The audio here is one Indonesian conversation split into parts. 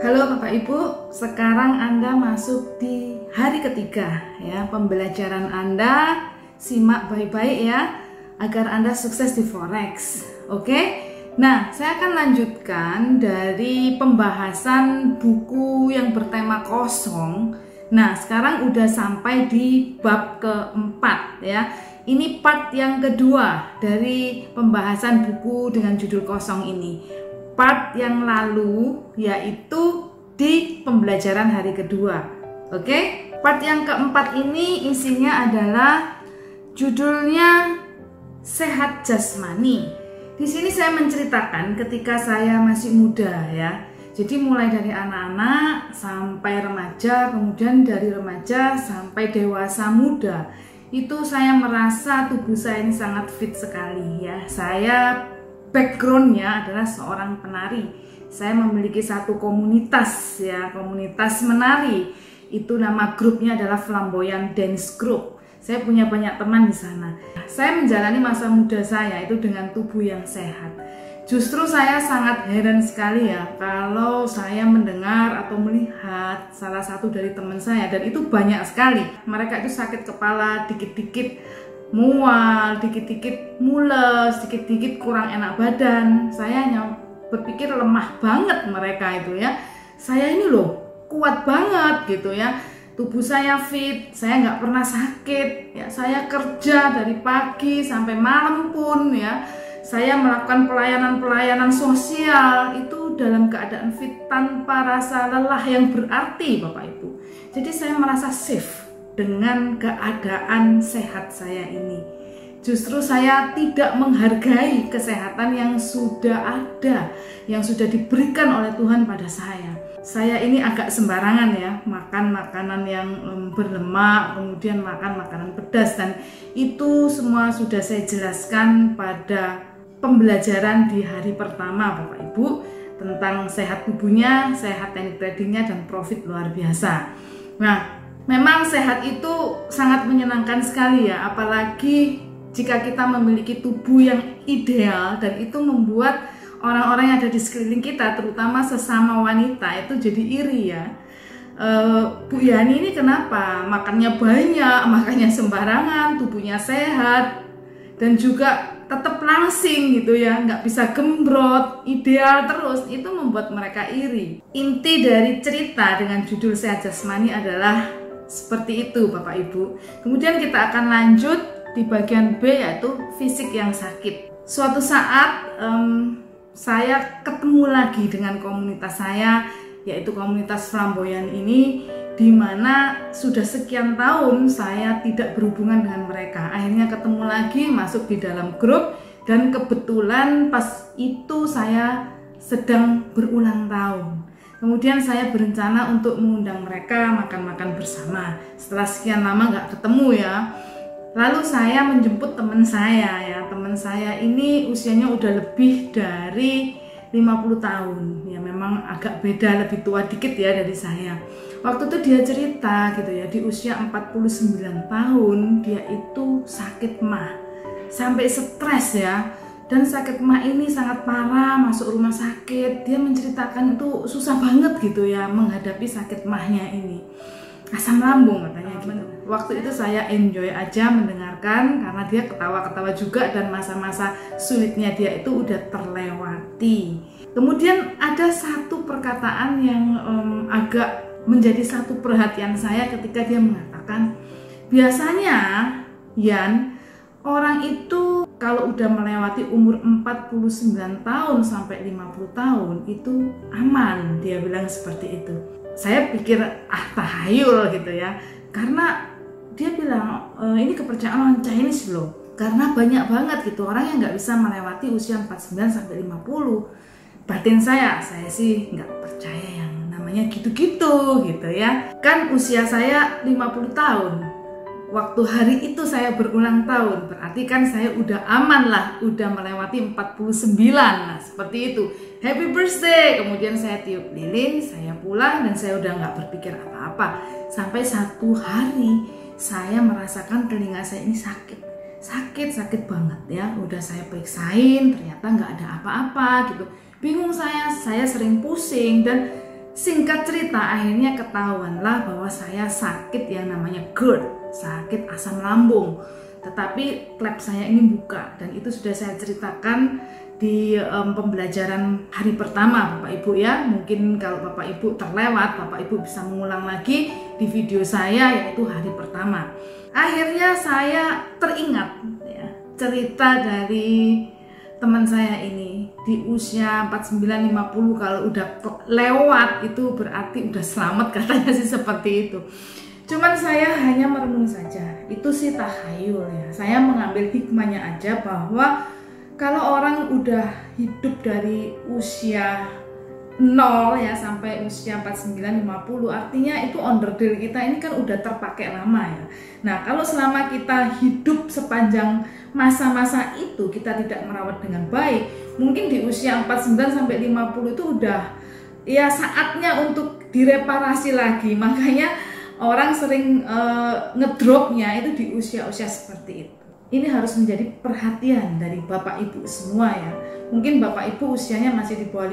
Halo Bapak Ibu, sekarang Anda masuk di hari ketiga ya pembelajaran Anda. Simak baik-baik ya agar Anda sukses di Forex. Oke? Nah, saya akan lanjutkan dari pembahasan buku yang bertema kosong. Nah, sekarang udah sampai di bab keempat ya. Ini part yang kedua dari pembahasan buku dengan judul kosong ini. Part yang lalu yaitu di pembelajaran hari kedua. Oke? Part yang keempat ini isinya adalah judulnya sehat jasmani. Di sini saya menceritakan ketika saya masih muda ya. Jadi mulai dari anak-anak sampai remaja, kemudian dari remaja sampai dewasa muda. Itu saya merasa tubuh saya ini sangat fit sekali ya. Saya backgroundnya adalah seorang penari. Saya memiliki satu komunitas ya, komunitas menari. Itu nama grupnya adalah Flamboyant Dance Group. Saya punya banyak teman di sana. Saya menjalani masa muda saya itu dengan tubuh yang sehat. Justru saya sangat heran sekali ya kalau saya mendengar atau melihat salah satu dari teman saya, dan itu banyak sekali. Mereka itu sakit kepala, dikit-dikit mual, dikit-dikit mules, dikit-dikit kurang enak badan. Saya hanya berpikir lemah banget mereka itu ya. Saya ini loh kuat banget gitu ya. Tubuh saya fit, saya nggak pernah sakit ya. Saya kerja dari pagi sampai malam pun ya. Saya melakukan pelayanan-pelayanan sosial itu dalam keadaan fit tanpa rasa lelah yang berarti Bapak Ibu. Jadi saya merasa safe dengan keadaan sehat saya ini. Justru saya tidak menghargai kesehatan yang sudah ada, yang sudah diberikan oleh Tuhan pada saya. Saya ini agak sembarangan ya, makan makanan yang berlemak, kemudian makan makanan pedas, dan itu semua sudah saya jelaskan pada pembelajaran di hari pertama Bapak Ibu tentang sehat tubuhnya, sehat teknik tradingnya, dan profit luar biasa. Nah, memang sehat itu sangat menyenangkan sekali ya, apalagi jika kita memiliki tubuh yang ideal, dan itu membuat orang-orang yang ada di sekeliling kita, terutama sesama wanita, itu jadi iri ya. Bu Yani ini kenapa? Makannya banyak, makannya sembarangan, tubuhnya sehat, dan juga tetap langsing gitu ya, nggak bisa gembrot, ideal terus. Itu membuat mereka iri. Inti dari cerita dengan judul sehat jasmani adalah seperti itu Bapak Ibu. Kemudian kita akan lanjut di bagian B, yaitu fisik yang sakit. Suatu saat saya ketemu lagi dengan komunitas saya, yaitu komunitas flamboyan ini, di mana sudah sekian tahun saya tidak berhubungan dengan mereka. Akhirnya ketemu lagi, masuk di dalam grup, dan kebetulan pas itu saya sedang berulang tahun. Kemudian saya berencana untuk mengundang mereka makan-makan bersama. Setelah sekian lama nggak ketemu ya. Lalu saya menjemput teman saya ya. Teman saya ini usianya udah lebih dari 50 tahun. Ya memang agak beda, lebih tua dikit ya dari saya. Waktu itu dia cerita gitu ya, di usia 49 tahun dia itu sakit MAH. Sampai stres ya. Dan sakit MAH ini sangat parah, masuk rumah sakit. Dia menceritakan itu susah banget gitu ya menghadapi sakit MAH-nya ini. Asam lambung katanya gitu. Waktu itu saya enjoy aja mendengarkan karena dia ketawa-ketawa juga, dan masa-masa sulitnya dia itu udah terlewati. Kemudian ada satu perkataan yang agak menjadi satu perhatian saya ketika dia mengatakan, biasanya Yan, orang itu kalau udah melewati umur 49 tahun sampai 50 tahun itu aman, dia bilang seperti itu. Saya pikir tahayul gitu ya, karena dia bilang ini kepercayaan orang Chinese loh, karena banyak banget gitu orang yang nggak bisa melewati usia 49 sampai 50. Batin saya sih nggak percaya yang namanya gitu-gitu gitu ya. Kan usia saya 50 tahun. Waktu hari itu saya berulang tahun, berarti kan saya udah aman lah, udah melewati 49, nah seperti itu. Happy birthday, kemudian saya tiup lilin, saya pulang, dan saya udah nggak berpikir apa-apa. Sampai satu hari saya merasakan telinga saya ini sakit banget ya. Udah saya periksain, ternyata nggak ada apa-apa gitu. Bingung saya sering pusing, dan singkat cerita akhirnya ketahuanlah bahwa saya sakit yang namanya GERD, sakit asam lambung. Tetapi lab saya ini buka, dan itu sudah saya ceritakan di pembelajaran hari pertama Bapak Ibu ya. Mungkin kalau Bapak Ibu terlewat, Bapak Ibu bisa mengulang lagi di video saya, yaitu hari pertama. Akhirnya saya teringat ya, cerita dari teman saya ini di usia 49-50, kalau udah lewat itu berarti udah selamat, katanya sih seperti itu. Cuman saya hanya merenung saja, itu sih tahayul ya. Saya mengambil hikmahnya aja bahwa kalau orang udah hidup dari usia 0 ya sampai usia 49-50, artinya itu onderdil kita ini kan udah terpakai lama ya. Nah, kalau selama kita hidup sepanjang masa-masa itu kita tidak merawat dengan baik, mungkin di usia 49-50 itu udah ya saatnya untuk direparasi lagi. Makanya orang sering ngedropnya itu di usia-usia seperti itu. Ini harus menjadi perhatian dari Bapak Ibu semua ya. Mungkin Bapak Ibu usianya masih di bawah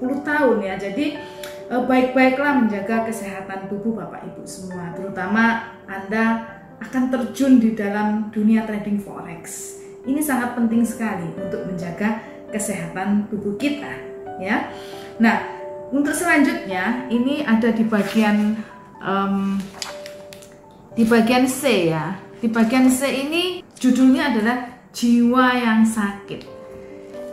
50 tahun ya. Jadi baik-baiklah menjaga kesehatan tubuh Bapak Ibu semua, terutama Anda akan terjun di dalam dunia trading forex. Ini sangat penting sekali untuk menjaga kesehatan tubuh kita ya. Nah, untuk selanjutnya ini ada di bagian C ya. Di bagian C ini judulnya adalah jiwa yang sakit.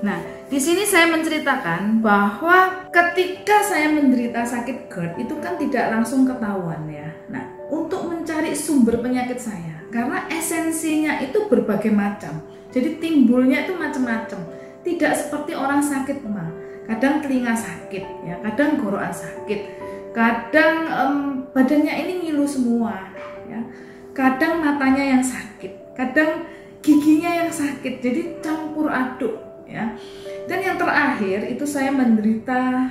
Nah, di sini saya menceritakan bahwa ketika saya menderita sakit GERD itu kan tidak langsung ketahuan ya. Nah, untuk mencari sumber penyakit saya, karena esensinya itu berbagai macam, jadi timbulnya itu macam-macam. Tidak seperti orang sakit mah, kadang telinga sakit ya, kadang gorokan sakit, kadang badannya ini ngilu semua ya, kadang matanya yang sakit, kadang giginya yang sakit, jadi campur aduk ya. Dan yang terakhir itu saya menderita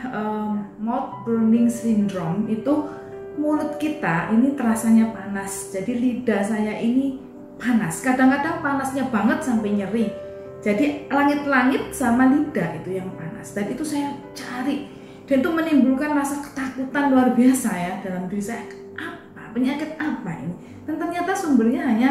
mouth burning syndrome. Itu mulut kita ini terasanya panas, jadi lidah saya ini panas, kadang-kadang panasnya banget sampai nyeri. Jadi langit-langit sama lidah itu yang panas, dan itu saya cari, dan itu menimbulkan rasa ketakutan luar biasa ya dalam diri saya. Apa penyakit apa ini? Dan ternyata sumbernya hanya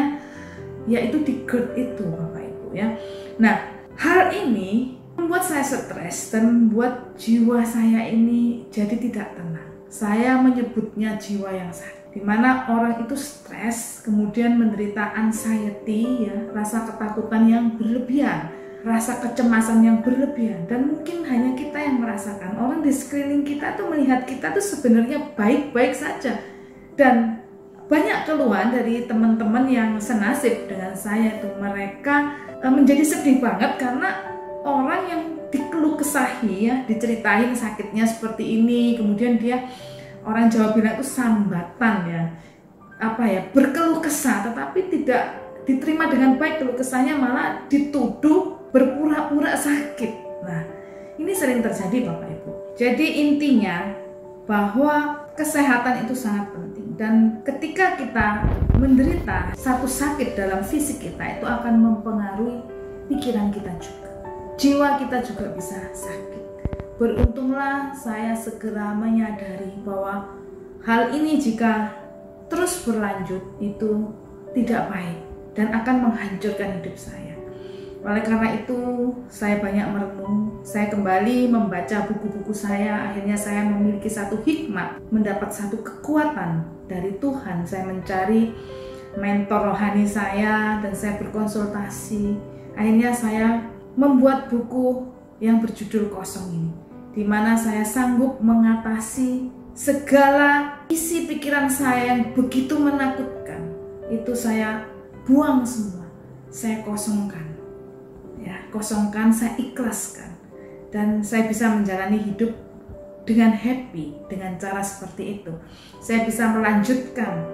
yaitu di GERD itu Bapak Ibu ya. Nah, hal ini membuat saya stres dan membuat jiwa saya ini jadi tidak tenang. Saya menyebutnya jiwa yang sakit, di mana orang itu stres, kemudian menderita anxiety ya, rasa ketakutan yang berlebihan, rasa kecemasan yang berlebihan, dan mungkin hanya kita yang merasakan. Orang di sekeliling kita tuh melihat kita tuh sebenarnya baik-baik saja, dan banyak keluhan dari teman-teman yang senasib dengan saya itu, mereka menjadi sedih banget karena orang yang dikeluh kesahi ya, diceritain sakitnya seperti ini, kemudian dia, orang Jawa bilang itu sambatan ya, apa ya, berkeluh kesah, tetapi tidak diterima dengan baik keluh kesahnya, malah dituduh berpura-pura sakit. Nah, ini sering terjadi Bapak Ibu. Jadi intinya bahwa kesehatan itu sangat penting, dan ketika kita menderita satu sakit dalam fisik kita, itu akan mempengaruhi pikiran kita juga, jiwa kita juga bisa sakit. Beruntunglah saya segera menyadari bahwa hal ini jika terus berlanjut itu tidak baik dan akan menghancurkan hidup saya. Oleh karena itu saya banyak merenung, saya kembali membaca buku-buku saya, akhirnya saya memiliki satu hikmat, mendapat satu kekuatan dari Tuhan. Saya mencari mentor rohani saya dan saya berkonsultasi. Akhirnya saya membuat buku yang berjudul Kosong ini, di mana saya sanggup mengatasi segala isi pikiran saya yang begitu menakutkan. Itu saya buang semua, saya kosongkan. Ya, kosongkan, saya ikhlaskan, dan saya bisa menjalani hidup dengan happy dengan cara seperti itu. Saya bisa melanjutkan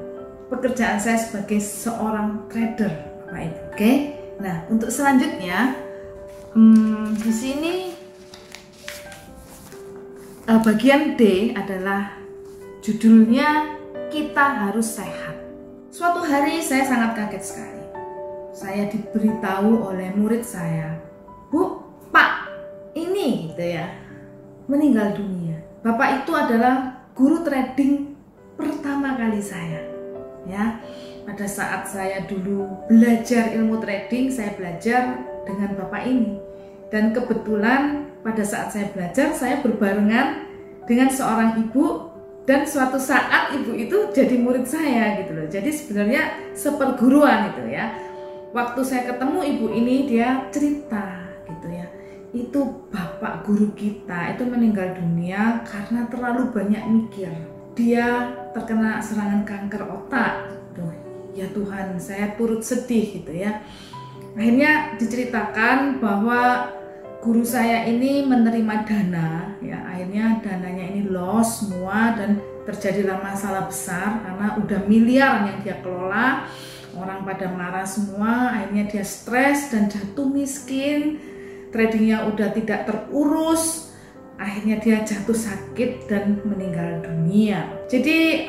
pekerjaan saya sebagai seorang trader, Bapak Ibu. Oke, nah untuk selanjutnya di sini bagian D adalah judulnya kita harus sehat. Suatu hari saya sangat kaget sekali. Saya diberitahu oleh murid saya, Bu, Pak, ini gitu ya, meninggal dunia. Bapak itu adalah guru trading pertama kali saya. Ya, pada saat saya dulu belajar ilmu trading, saya belajar dengan Bapak ini. Dan kebetulan pada saat saya belajar, saya berbarengan dengan seorang ibu, dan suatu saat ibu itu jadi murid saya gitu loh. Jadi sebenarnya seperguruan itu ya. Waktu saya ketemu ibu ini, dia cerita gitu ya. Itu bapak guru kita itu meninggal dunia karena terlalu banyak mikir. Dia terkena serangan kanker otak. Tuh, ya Tuhan, saya turut sedih gitu ya. Akhirnya diceritakan bahwa guru saya ini menerima dana, ya akhirnya dananya ini loss semua dan terjadilah masalah besar karena udah miliar yang dia kelola. Orang pada marah semua, akhirnya dia stres dan jatuh miskin. Tradingnya udah tidak terurus, akhirnya dia jatuh sakit dan meninggal dunia. Jadi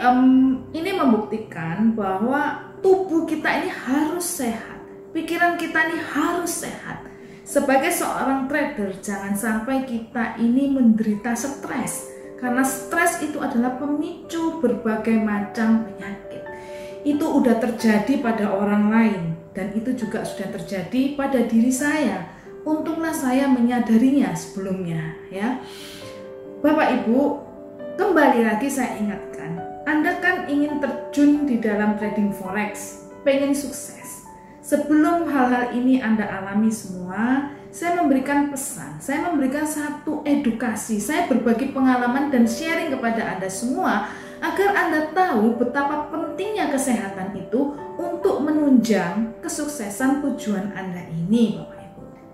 ini membuktikan bahwa tubuh kita ini harus sehat, pikiran kita ini harus sehat. Sebagai seorang trader, jangan sampai kita ini menderita stres, karena stres itu adalah pemicu berbagai macam penyakit. Itu udah terjadi pada orang lain dan itu juga sudah terjadi pada diri saya. Untunglah saya menyadarinya sebelumnya ya. Bapak Ibu, kembali lagi saya ingatkan, Anda kan ingin terjun di dalam trading forex, pengen sukses. Sebelum hal-hal ini Anda alami semua, saya memberikan pesan, saya memberikan satu edukasi, saya berbagi pengalaman dan sharing kepada Anda semua agar Anda tahu betapa pentingnya kesehatan itu untuk menunjang kesuksesan tujuan Anda ini, Bapak.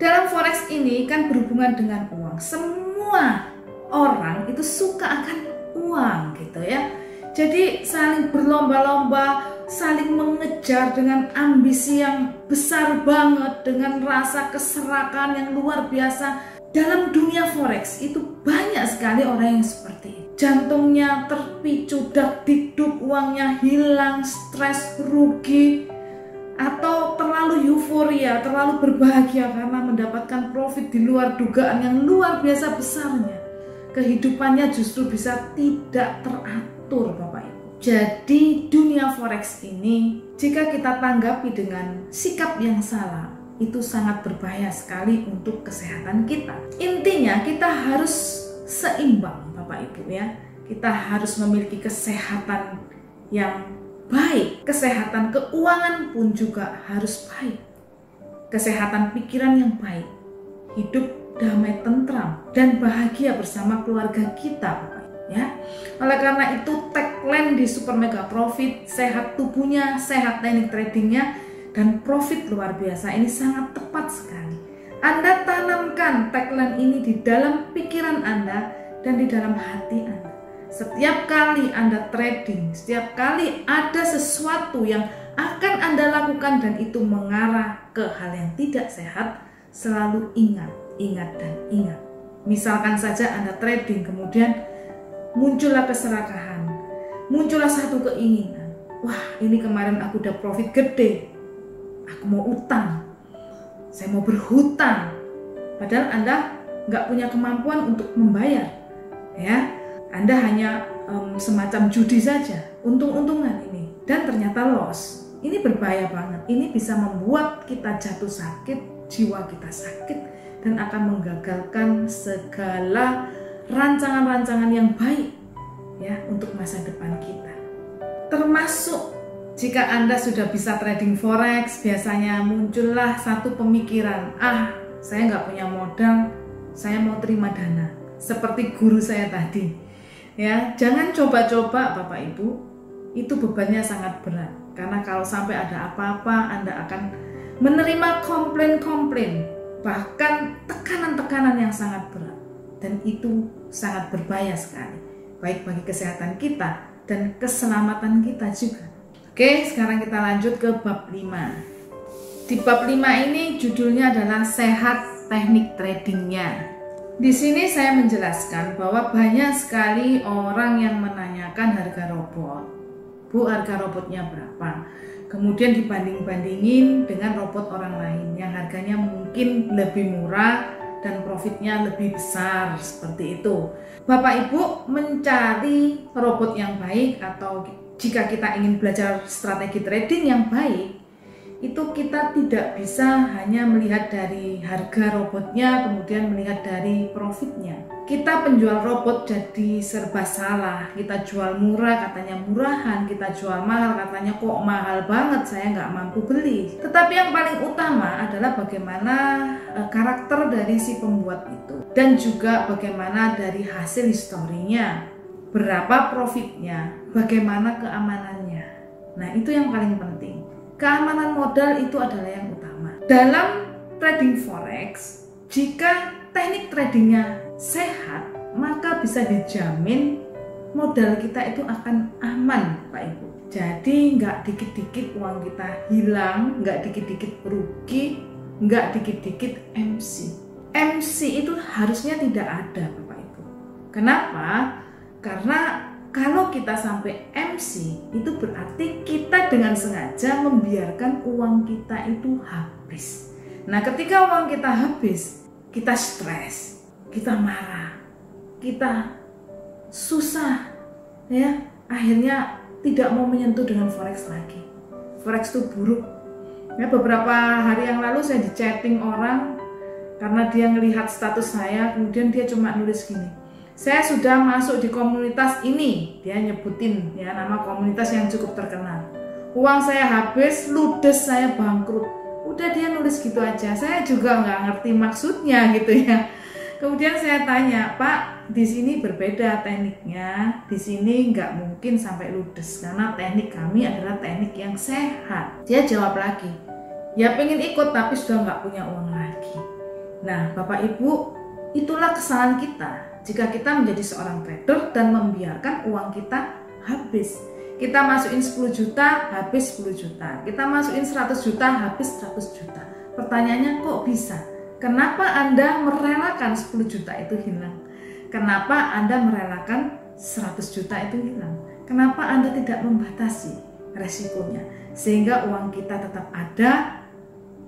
Dalam forex ini kan berhubungan dengan uang. Semua orang itu suka akan uang gitu ya. Jadi saling berlomba-lomba, saling mengejar dengan ambisi yang besar banget, dengan rasa keserakan yang luar biasa. Dalam dunia forex itu banyak sekali orang yang seperti itu. Jantungnya terpicu, dak-dikduk, uangnya hilang, stres, rugi, atau terlalu euforia, terlalu berbahagia karena mendapatkan profit di luar dugaan yang luar biasa besarnya. Kehidupannya justru bisa tidak teratur, Bapak Ibu. Jadi dunia forex ini, jika kita tanggapi dengan sikap yang salah, itu sangat berbahaya sekali untuk kesehatan kita. Intinya kita harus seimbang, Bapak Ibu ya. Kita harus memiliki kesehatan yang baik, kesehatan keuangan pun juga harus baik, kesehatan pikiran yang baik, hidup damai, tentram, dan bahagia bersama keluarga kita, Bapak ya. Oleh karena itu tagline di Super Mega Profit, sehat tubuhnya, sehat teknik tradingnya, dan profit luar biasa ini sangat tepat sekali. Anda tanamkan tagline ini di dalam pikiran Anda dan di dalam hati Anda. Setiap kali Anda trading, setiap kali ada sesuatu yang akan Anda lakukan dan itu mengarah ke hal yang tidak sehat, selalu ingat, dan ingat. Misalkan saja Anda trading, kemudian muncullah keserakahan, muncullah satu keinginan. Wah, ini kemarin aku udah profit gede, aku mau utang, saya mau berhutang. Padahal Anda nggak punya kemampuan untuk membayar, ya. Anda hanya semacam judi saja, untung-untungan ini, dan ternyata loss. Ini berbahaya banget. Ini bisa membuat kita jatuh sakit, jiwa kita sakit, dan akan menggagalkan segala rancangan-rancangan yang baik ya untuk masa depan kita. Termasuk jika Anda sudah bisa trading forex, biasanya muncullah satu pemikiran, saya nggak punya modal, saya mau terima dana. Seperti guru saya tadi. Ya, jangan coba-coba Bapak Ibu, itu bebannya sangat berat. Karena kalau sampai ada apa-apa, Anda akan menerima komplain-komplain, bahkan tekanan-tekanan yang sangat berat. Dan itu sangat berbahaya sekali, baik bagi kesehatan kita dan keselamatan kita juga. Oke, sekarang kita lanjut ke bab 5. Di bab 5 ini judulnya adalah sehat teknik tradingnya. Di sini saya menjelaskan bahwa banyak sekali orang yang menanyakan harga robot. Bu, harga robotnya berapa? Kemudian dibanding-bandingin dengan robot orang lain yang harganya mungkin lebih murah dan profitnya lebih besar, seperti itu. Bapak Ibu mencari robot yang baik, atau jika kita ingin belajar strategi trading yang baik, itu kita tidak bisa hanya melihat dari harga robotnya, kemudian melihat dari profitnya. Kita penjual robot jadi serba salah. Kita jual murah katanya murahan, kita jual mahal katanya kok mahal banget, saya nggak mampu beli. Tetapi yang paling utama adalah bagaimana karakter dari si pembuat itu, dan juga bagaimana dari hasil historinya, berapa profitnya, bagaimana keamanannya. Nah, itu yang paling penting. Keamanan modal itu adalah yang utama. Dalam trading forex, jika teknik tradingnya sehat, maka bisa dijamin modal kita itu akan aman, Pak Ibu. Jadi nggak dikit-dikit uang kita hilang, nggak dikit-dikit rugi, nggak dikit-dikit MC. MC itu harusnya tidak ada, Bapak Ibu. Kenapa? Karena kalau kita sampai MC, itu berarti kita dengan sengaja membiarkan uang kita itu habis. Nah, ketika uang kita habis, kita stres, kita marah, kita susah, ya, akhirnya tidak mau menyentuh dengan forex lagi. Forex itu buruk. Ya, beberapa hari yang lalu saya di-chatting orang karena dia ngelihat status saya, kemudian dia cuma nulis gini, saya sudah masuk di komunitas ini, dia nyebutin ya nama komunitas yang cukup terkenal. Uang saya habis, ludes, saya bangkrut. Udah dia nulis gitu aja. Saya juga nggak ngerti maksudnya gitu ya. Kemudian saya tanya, Pak, di sini berbeda tekniknya. Di sini nggak mungkin sampai ludes karena teknik kami adalah teknik yang sehat. Dia jawab lagi, ya pengen ikut tapi sudah nggak punya uang lagi. Nah, Bapak Ibu, itulah kesalahan kita. Jika kita menjadi seorang trader dan membiarkan uang kita habis. Kita masukin 10 juta, habis 10 juta. Kita masukin 100 juta, habis 100 juta. Pertanyaannya kok bisa? Kenapa Anda merelakan 10 juta itu hilang? Kenapa Anda merelakan 100 juta itu hilang? Kenapa Anda tidak membatasi resikonya? Sehingga uang kita tetap ada,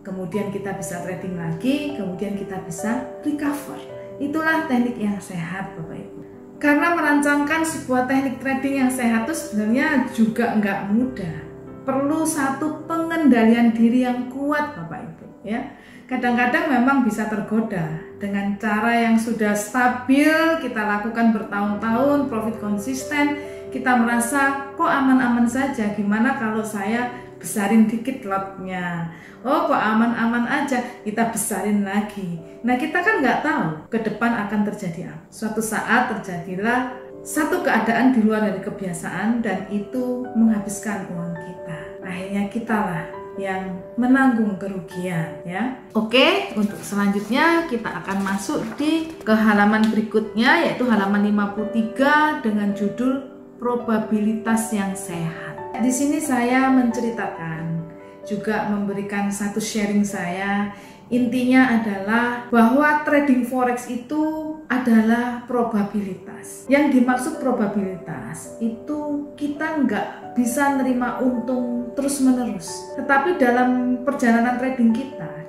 kemudian kita bisa trading lagi, kemudian kita bisa recover. Itulah teknik yang sehat, Bapak Ibu. Karena merancangkan sebuah teknik trading yang sehat itu sebenarnya juga nggak mudah. Perlu satu pengendalian diri yang kuat, Bapak Ibu. Ya, kadang-kadang memang bisa tergoda dengan cara yang sudah stabil, kita lakukan bertahun-tahun, profit konsisten, kita merasa kok aman-aman saja. Gimana kalau saya besarin dikit lotnya? Oh, kok aman-aman aja, kita besarin lagi. Nah, kita kan nggak tahu ke depan akan terjadi apa. Suatu saat terjadilah satu keadaan di luar dari kebiasaan dan itu menghabiskan uang kita. Akhirnya kitalah yang menanggung kerugian, ya. Oke, untuk selanjutnya kita akan masuk ke halaman berikutnya, yaitu halaman 53 dengan judul probabilitas yang sehat. Di sini saya menceritakan, juga memberikan satu sharing saya. Intinya adalah bahwa trading forex itu adalah probabilitas. Yang dimaksud probabilitas itu kita nggak bisa nerima untung terus-menerus. Tetapi dalam perjalanan trading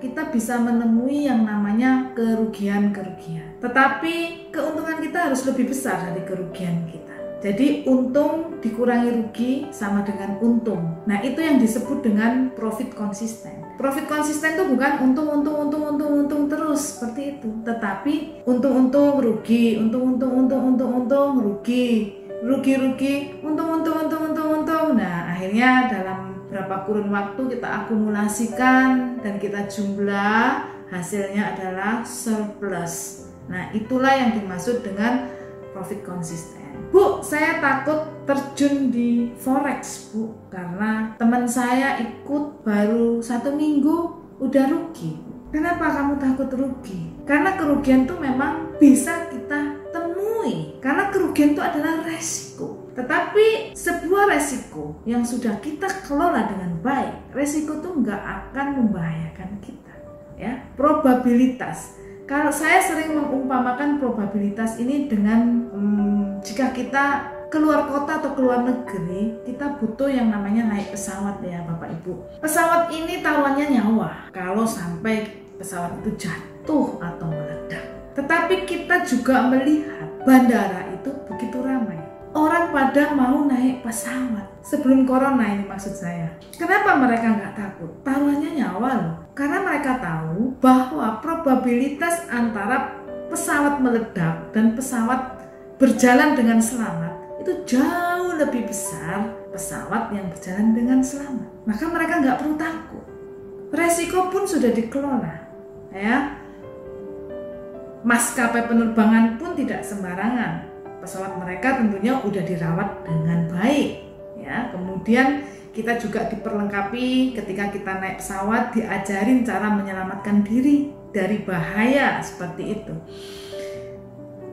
kita bisa menemui yang namanya kerugian-kerugian. Tetapi keuntungan kita harus lebih besar dari kerugian kita. Jadi untung dikurangi rugi sama dengan untung. Nah, itu yang disebut dengan profit konsisten. Profit konsisten itu bukan untung terus seperti itu, tetapi untung rugi, untung rugi, untung. Nah, akhirnya dalam berapa kurun waktu kita akumulasikan dan kita jumlah, hasilnya adalah surplus. Nah, itulah yang dimaksud dengan profit konsisten. Bu, saya takut terjun di forex, Bu, karena teman saya ikut baru 1 minggu udah rugi. Kenapa kamu takut rugi? Karena kerugian itu memang bisa kita temui, karena kerugian itu adalah resiko. Tetapi sebuah resiko yang sudah kita kelola dengan baik, resiko itu nggak akan membahayakan kita, ya. Probabilitas. Kalau saya sering mengumpamakan probabilitas ini dengan jika kita keluar kota atau keluar negeri, kita butuh yang namanya naik pesawat, ya Bapak Ibu. Pesawat ini taruhannya nyawa. Kalau sampai pesawat itu jatuh, jatuh atau meledak. Tetapi kita juga melihat bandara itu begitu ramai. Orang pada mau naik pesawat sebelum corona ini maksud saya. Kenapa mereka nggak takut? Taruhannya nyawa loh. Karena mereka tahu bahwa probabilitas antara pesawat meledak dan pesawat berjalan dengan selamat itu jauh lebih besar pesawat yang berjalan dengan selamat. Maka mereka nggak perlu takut. Resiko pun sudah dikelola, ya. Maskapai penerbangan pun tidak sembarangan. Pesawat mereka tentunya udah dirawat dengan baik, ya. Kemudian kita juga diperlengkapi ketika kita naik pesawat, diajarin cara menyelamatkan diri dari bahaya seperti itu.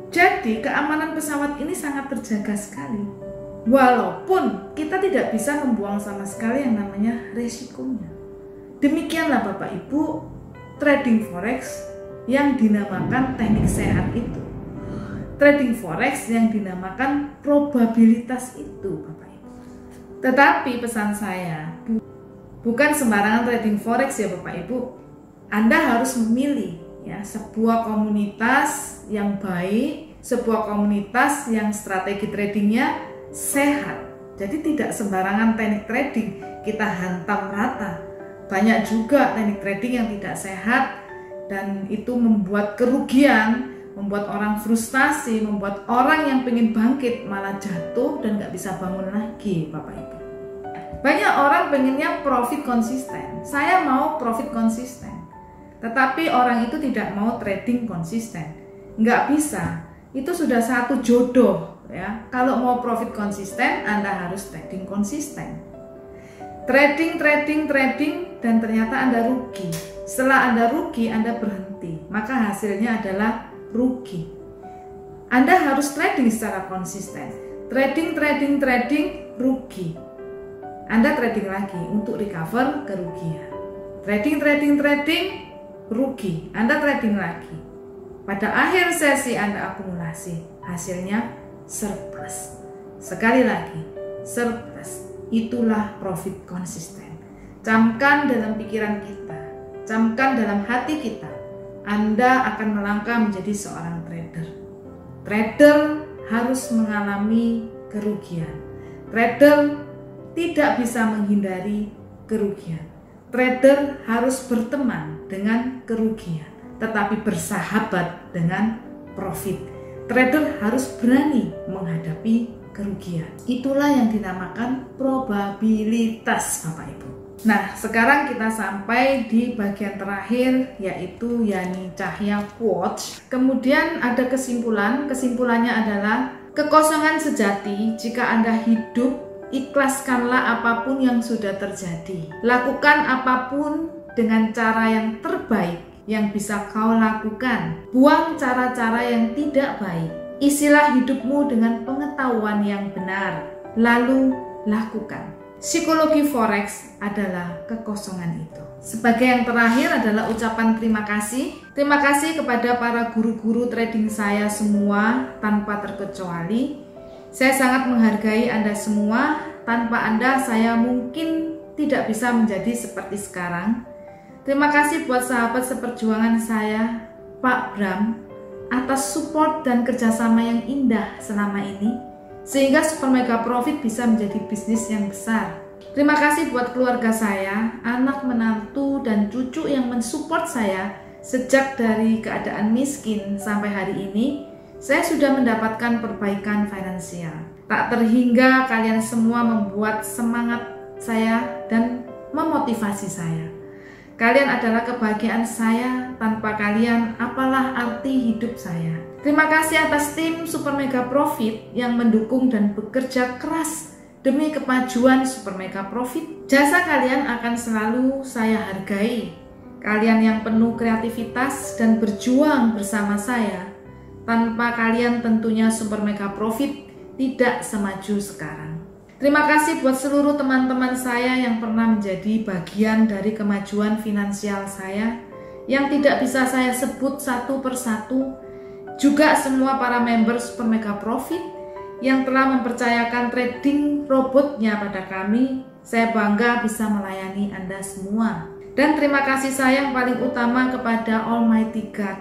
Jadi keamanan pesawat ini sangat terjaga sekali. Walaupun kita tidak bisa membuang sama sekali yang namanya resikonya. Demikianlah Bapak Ibu, trading forex yang dinamakan teknik sehat itu. Trading forex yang dinamakan probabilitas itu Bapak Ibu. Tetapi pesan saya, bukan sembarangan trading forex ya Bapak Ibu. Anda harus memilih ya sebuah komunitas yang baik, sebuah komunitas yang strategi tradingnya sehat. Jadi tidak sembarangan teknik trading kita hantam rata. Banyak juga teknik trading yang tidak sehat dan itu membuat kerugian, membuat orang frustasi, membuat orang yang pengen bangkit malah jatuh dan gak bisa bangun lagi Bapak Ibu. Banyak orang pengennya profit konsisten. Saya mau profit konsisten. Tetapi orang itu tidak mau trading konsisten. Nggak bisa. Itu sudah satu jodoh ya. Kalau mau profit konsisten, Anda harus trading konsisten. Trading dan ternyata Anda rugi. Setelah Anda rugi, Anda berhenti. Maka hasilnya adalah rugi. Anda harus trading secara konsisten. Trading, rugi. Anda trading lagi untuk recover kerugian. Trading, rugi. Anda trading lagi. Pada akhir sesi Anda akumulasi. Hasilnya surplus. Sekali lagi, surplus. Itulah profit konsisten. Camkan dalam pikiran kita, camkan dalam hati kita. Anda akan melangkah menjadi seorang trader. Trader harus mengalami kerugian. Trader tidak bisa menghindari kerugian. Trader harus berteman dengan kerugian, tetapi bersahabat dengan profit. Trader harus berani menghadapi kerugian. Itulah yang dinamakan probabilitas Bapak Ibu. Nah, sekarang kita sampai di bagian terakhir yaitu Yani Cahya quotes. Kemudian ada kesimpulan. Kesimpulannya adalah kekosongan sejati jika Anda hidup, ikhlaskanlah apapun yang sudah terjadi. Lakukan apapun dengan cara yang terbaik yang bisa kau lakukan. Buang cara-cara yang tidak baik. Isilah hidupmu dengan pengetahuan yang benar, lalu lakukan. Psikologi forex adalah kekosongan itu. Sebagai yang terakhir adalah ucapan terima kasih. Terima kasih kepada para guru-guru trading saya semua tanpa terkecuali. Saya sangat menghargai Anda semua. Tanpa Anda saya mungkin tidak bisa menjadi seperti sekarang. Terima kasih buat sahabat seperjuangan saya, Pak Bram, atas support dan kerjasama yang indah selama ini, sehingga Super Mega Profit bisa menjadi bisnis yang besar. Terima kasih buat keluarga saya, anak, menantu, dan cucu yang mensupport saya sejak dari keadaan miskin sampai hari ini. Saya sudah mendapatkan perbaikan finansial. Tak terhingga kalian semua membuat semangat saya dan memotivasi saya. Kalian adalah kebahagiaan saya, tanpa kalian apalah arti hidup saya. Terima kasih atas tim Super Mega Profit yang mendukung dan bekerja keras demi kemajuan Super Mega Profit. Jasa kalian akan selalu saya hargai. Kalian yang penuh kreativitas dan berjuang bersama saya. Tanpa kalian tentunya Super Mega Profit tidak semaju sekarang. Terima kasih buat seluruh teman-teman saya yang pernah menjadi bagian dari kemajuan finansial saya, yang tidak bisa saya sebut satu persatu. Juga semua para member Super Mega Profit yang telah mempercayakan trading robotnya pada kami. Saya bangga bisa melayani Anda semua. Dan terima kasih saya yang paling utama kepada Almighty God,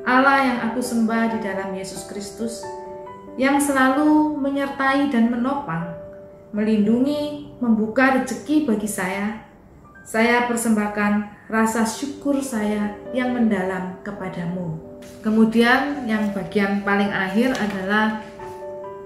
Allah yang aku sembah di dalam Yesus Kristus, yang selalu menyertai dan menopang, melindungi, membuka rezeki bagi saya. Saya persembahkan rasa syukur saya yang mendalam kepadamu. Kemudian yang bagian paling akhir adalah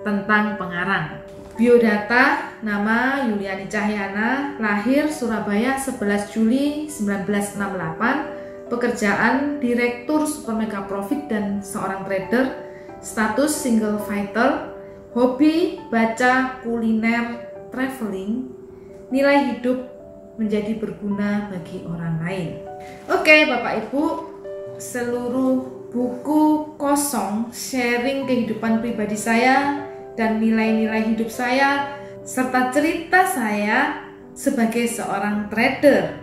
tentang pengarang. Biodata, nama Yuliani Cahyana, lahir Surabaya 11 Juli 1968, pekerjaan Direktur Super Mega Profit dan seorang trader, status single fighter, hobi baca, kuliner, traveling, nilai hidup menjadi berguna bagi orang lain. Oke Bapak Ibu, seluruh buku kosong sharing kehidupan pribadi saya dan nilai-nilai hidup saya serta cerita saya sebagai seorang trader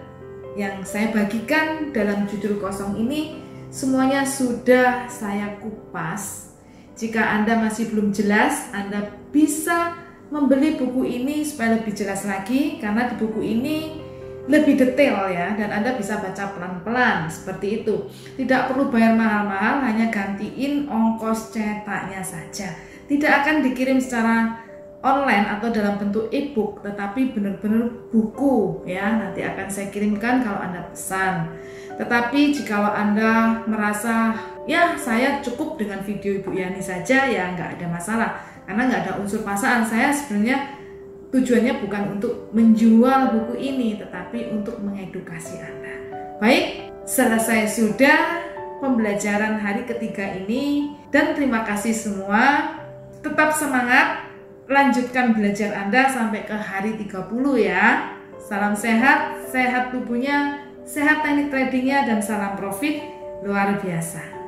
yang saya bagikan dalam judul kosong ini, semuanya sudah saya kupas. Jika Anda masih belum jelas, Anda bisa membeli buku ini supaya lebih jelas lagi, karena di buku ini lebih detail ya, dan Anda bisa baca pelan-pelan seperti itu. Tidak perlu bayar mahal-mahal, hanya gantiin ongkos cetaknya saja. Tidak akan dikirim secara online atau dalam bentuk e-book, tetapi benar-benar buku ya, nanti akan saya kirimkan kalau Anda pesan. Tetapi jikalau Anda merasa ya saya cukup dengan video Ibu Yani saja, ya nggak ada masalah, karena nggak ada unsur paksaan. Saya sebenarnya tujuannya bukan untuk menjual buku ini, tetapi untuk mengedukasi Anda. Baik, selesai sudah pembelajaran hari ketiga ini, dan terima kasih semua. Tetap semangat, lanjutkan belajar Anda sampai ke hari 30 ya. Salam sehat, sehat tubuhnya, sehat teknik tradingnya, dan salam profit luar biasa.